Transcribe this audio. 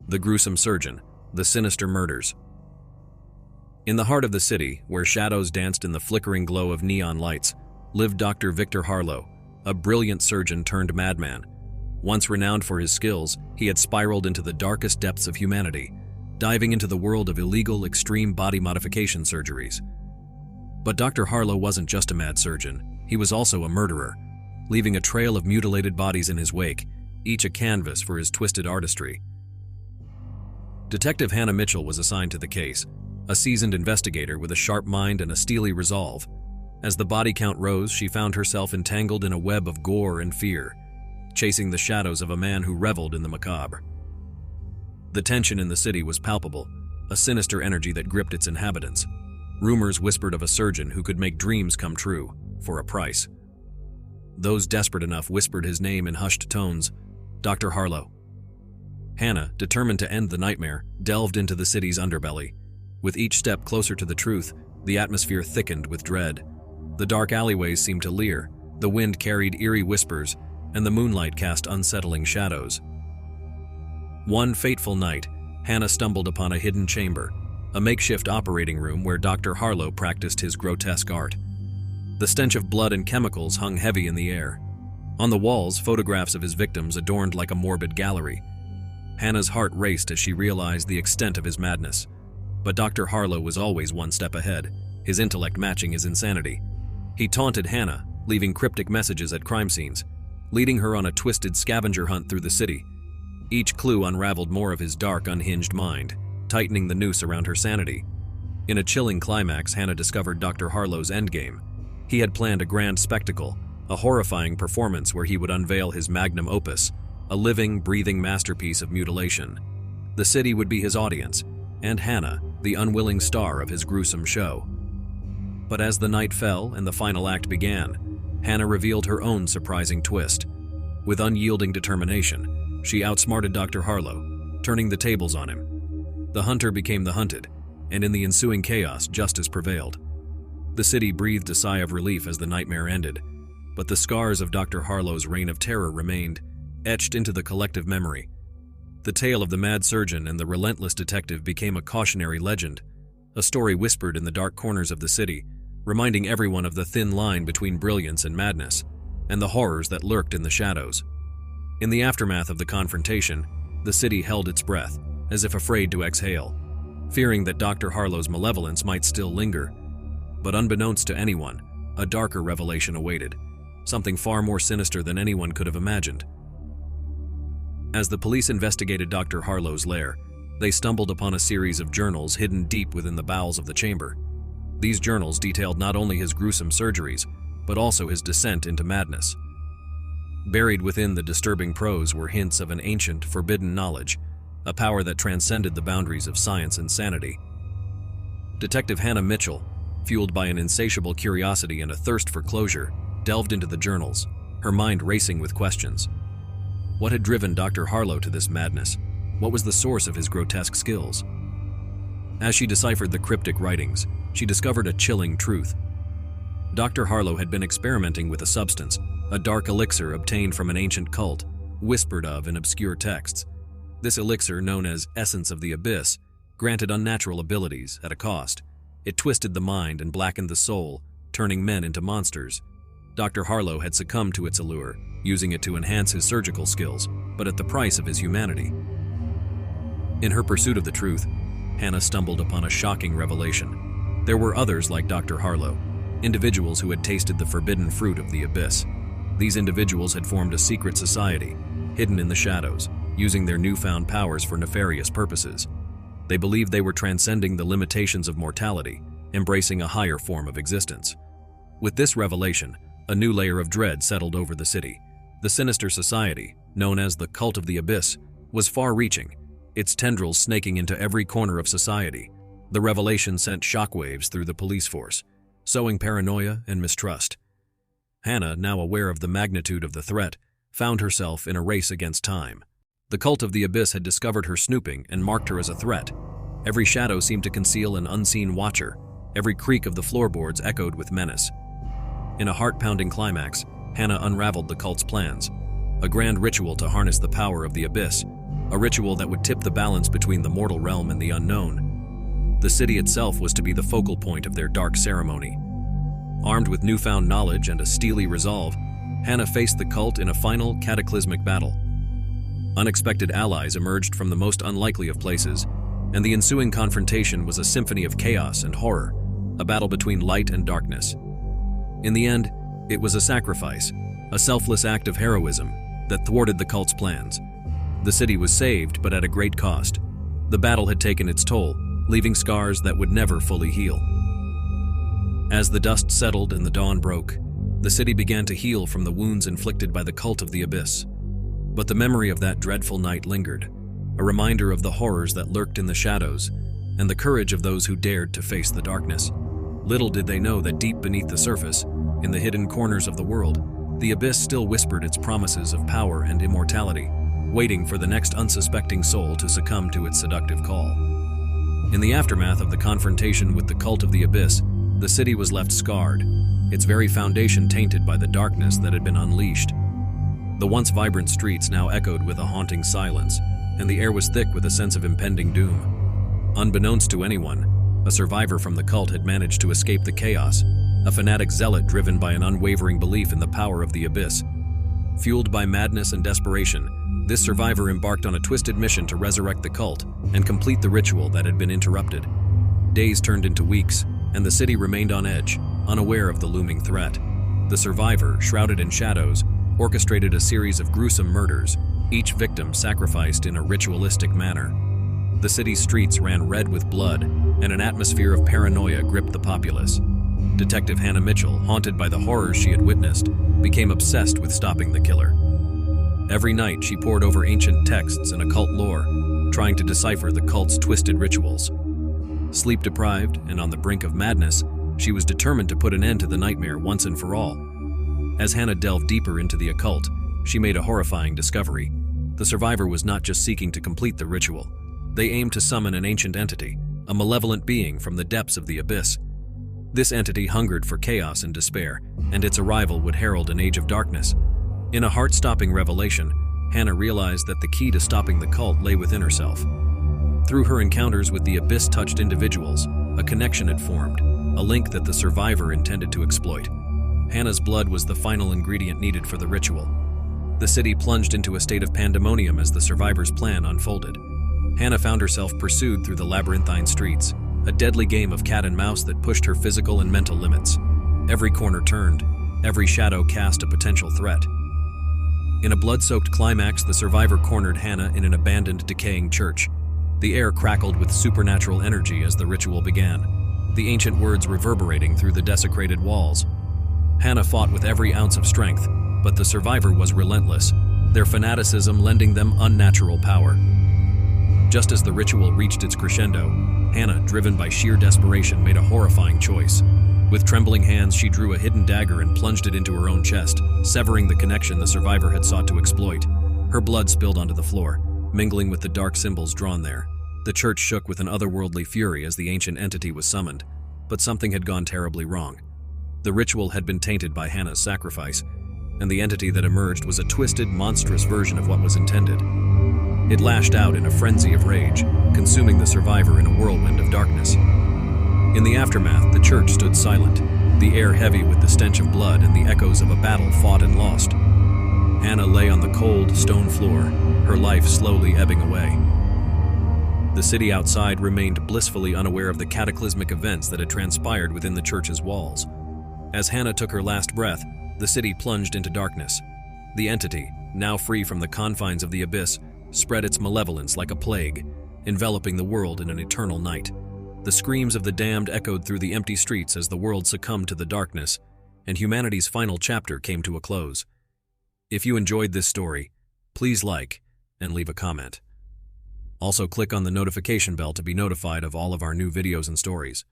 the gruesome surgeon, the sinister murders. In the heart of the city, where shadows danced in the flickering glow of neon lights, lived Dr. Victor Harlow, a brilliant surgeon turned madman. Once renowned for his skills, he had spiraled into the darkest depths of humanity, diving into the world of illegal, extreme body modification surgeries. But Dr. Harlow wasn't just a mad surgeon, he was also a murderer, leaving a trail of mutilated bodies in his wake, each a canvas for his twisted artistry. Detective Hannah Mitchell was assigned to the case, a seasoned investigator with a sharp mind and a steely resolve. As the body count rose, she found herself entangled in a web of gore and fear, chasing the shadows of a man who reveled in the macabre. The tension in the city was palpable, a sinister energy that gripped its inhabitants. Rumors whispered of a surgeon who could make dreams come true, for a price. Those desperate enough whispered his name in hushed tones, Dr. Harlow. Hannah, determined to end the nightmare, delved into the city's underbelly. With each step closer to the truth, the atmosphere thickened with dread. The dark alleyways seemed to leer, the wind carried eerie whispers, and the moonlight cast unsettling shadows. One fateful night, Hannah stumbled upon a hidden chamber, a makeshift operating room where Dr. Harlow practiced his grotesque art. The stench of blood and chemicals hung heavy in the air. On the walls, photographs of his victims adorned like a morbid gallery. Hannah's heart raced as she realized the extent of his madness. But Dr. Harlow was always one step ahead, his intellect matching his insanity. He taunted Hannah, leaving cryptic messages at crime scenes, leading her on a twisted scavenger hunt through the city. Each clue unraveled more of his dark, unhinged mind, tightening the noose around her sanity. In a chilling climax, Hannah discovered Dr. Harlow's endgame. He had planned a grand spectacle, a horrifying performance where he would unveil his magnum opus, a living, breathing masterpiece of mutilation. The city would be his audience, and Hannah, the unwilling star of his gruesome show. But as the night fell and the final act began, Hannah revealed her own surprising twist. With unyielding determination, she outsmarted Dr. Harlow, turning the tables on him. The hunter became the hunted, and in the ensuing chaos, justice prevailed. The city breathed a sigh of relief as the nightmare ended, but the scars of Dr. Harlow's reign of terror remained, etched into the collective memory. The tale of the mad surgeon and the relentless detective became a cautionary legend, a story whispered in the dark corners of the city, reminding everyone of the thin line between brilliance and madness, and the horrors that lurked in the shadows. In the aftermath of the confrontation, the city held its breath, as if afraid to exhale, fearing that Dr. Harlow's malevolence might still linger. But unbeknownst to anyone, a darker revelation awaited, something far more sinister than anyone could have imagined. As the police investigated Dr. Harlow's lair, they stumbled upon a series of journals hidden deep within the bowels of the chamber. These journals detailed not only his gruesome surgeries, but also his descent into madness. Buried within the disturbing prose were hints of an ancient, forbidden knowledge, a power that transcended the boundaries of science and sanity. Detective Hannah Mitchell, fueled by an insatiable curiosity and a thirst for closure, delved into the journals, her mind racing with questions. What had driven Dr. Harlow to this madness? What was the source of his grotesque skills? As she deciphered the cryptic writings, she discovered a chilling truth. Dr. Harlow had been experimenting with a substance, a dark elixir obtained from an ancient cult, whispered of in obscure texts. This elixir, known as Essence of the Abyss, granted unnatural abilities at a cost. It twisted the mind and blackened the soul, turning men into monsters. Dr. Harlow had succumbed to its allure, using it to enhance his surgical skills, but at the price of his humanity. In her pursuit of the truth, Hannah stumbled upon a shocking revelation. There were others like Dr. Harlow, individuals who had tasted the forbidden fruit of the abyss. These individuals had formed a secret society, hidden in the shadows, using their newfound powers for nefarious purposes. They believed they were transcending the limitations of mortality, embracing a higher form of existence. With this revelation, a new layer of dread settled over the city. The sinister society, known as the Cult of the Abyss, was far-reaching, its tendrils snaking into every corner of society. The revelation sent shockwaves through the police force, sowing paranoia and mistrust. Hannah, now aware of the magnitude of the threat, found herself in a race against time. The Cult of the Abyss had discovered her snooping and marked her as a threat. Every shadow seemed to conceal an unseen watcher. Every creak of the floorboards echoed with menace. In a heart-pounding climax, Hannah unraveled the cult's plans, a grand ritual to harness the power of the abyss, a ritual that would tip the balance between the mortal realm and the unknown. The city itself was to be the focal point of their dark ceremony. Armed with newfound knowledge and a steely resolve, Hannah faced the cult in a final, cataclysmic battle. Unexpected allies emerged from the most unlikely of places, and the ensuing confrontation was a symphony of chaos and horror, a battle between light and darkness. In the end, it was a sacrifice, a selfless act of heroism that thwarted the cult's plans. The city was saved, but at a great cost. The battle had taken its toll, leaving scars that would never fully heal. As the dust settled and the dawn broke, the city began to heal from the wounds inflicted by the cult of the abyss. But the memory of that dreadful night lingered, a reminder of the horrors that lurked in the shadows and the courage of those who dared to face the darkness. Little did they know that deep beneath the surface, in the hidden corners of the world, the abyss still whispered its promises of power and immortality, waiting for the next unsuspecting soul to succumb to its seductive call. In the aftermath of the confrontation with the cult of the abyss, the city was left scarred, its very foundation tainted by the darkness that had been unleashed. The once vibrant streets now echoed with a haunting silence, and the air was thick with a sense of impending doom. Unbeknownst to anyone, a survivor from the cult had managed to escape the chaos, a fanatic zealot driven by an unwavering belief in the power of the abyss. Fueled by madness and desperation, this survivor embarked on a twisted mission to resurrect the cult and complete the ritual that had been interrupted. Days turned into weeks, and the city remained on edge, unaware of the looming threat. The survivor, shrouded in shadows, orchestrated a series of gruesome murders, each victim sacrificed in a ritualistic manner. The city's streets ran red with blood, and an atmosphere of paranoia gripped the populace. Detective Hannah Mitchell, haunted by the horrors she had witnessed, became obsessed with stopping the killer. Every night she pored over ancient texts and occult lore, trying to decipher the cult's twisted rituals. Sleep-deprived and on the brink of madness, she was determined to put an end to the nightmare once and for all. As Hannah delved deeper into the occult, she made a horrifying discovery. The survivor was not just seeking to complete the ritual. They aimed to summon an ancient entity, a malevolent being from the depths of the abyss. This entity hungered for chaos and despair, and its arrival would herald an age of darkness. In a heart-stopping revelation, Hannah realized that the key to stopping the cult lay within herself. Through her encounters with the abyss-touched individuals, a connection had formed, a link that the survivor intended to exploit. Hannah's blood was the final ingredient needed for the ritual. The city plunged into a state of pandemonium as the survivor's plan unfolded. Hannah found herself pursued through the labyrinthine streets, a deadly game of cat and mouse that pushed her physical and mental limits. Every corner turned, every shadow cast a potential threat. In a blood-soaked climax, the survivor cornered Hannah in an abandoned, decaying church. The air crackled with supernatural energy as the ritual began, the ancient words reverberating through the desecrated walls. Hannah fought with every ounce of strength, but the survivor was relentless, their fanaticism lending them unnatural power. Just as the ritual reached its crescendo, Hannah, driven by sheer desperation, made a horrifying choice. With trembling hands, she drew a hidden dagger and plunged it into her own chest, severing the connection the survivor had sought to exploit. Her blood spilled onto the floor, mingling with the dark symbols drawn there. The church shook with an otherworldly fury as the ancient entity was summoned, but something had gone terribly wrong. The ritual had been tainted by Hannah's sacrifice, and the entity that emerged was a twisted, monstrous version of what was intended. It lashed out in a frenzy of rage, consuming the survivor in a whirlwind of darkness. In the aftermath, the church stood silent, the air heavy with the stench of blood and the echoes of a battle fought and lost. Hannah lay on the cold, stone floor, her life slowly ebbing away. The city outside remained blissfully unaware of the cataclysmic events that had transpired within the church's walls. As Hannah took her last breath, the city plunged into darkness. The entity, now free from the confines of the abyss, spread its malevolence like a plague, enveloping the world in an eternal night. The screams of the damned echoed through the empty streets as the world succumbed to the darkness, and humanity's final chapter came to a close. If you enjoyed this story, please like and leave a comment. Also, click on the notification bell to be notified of all of our new videos and stories.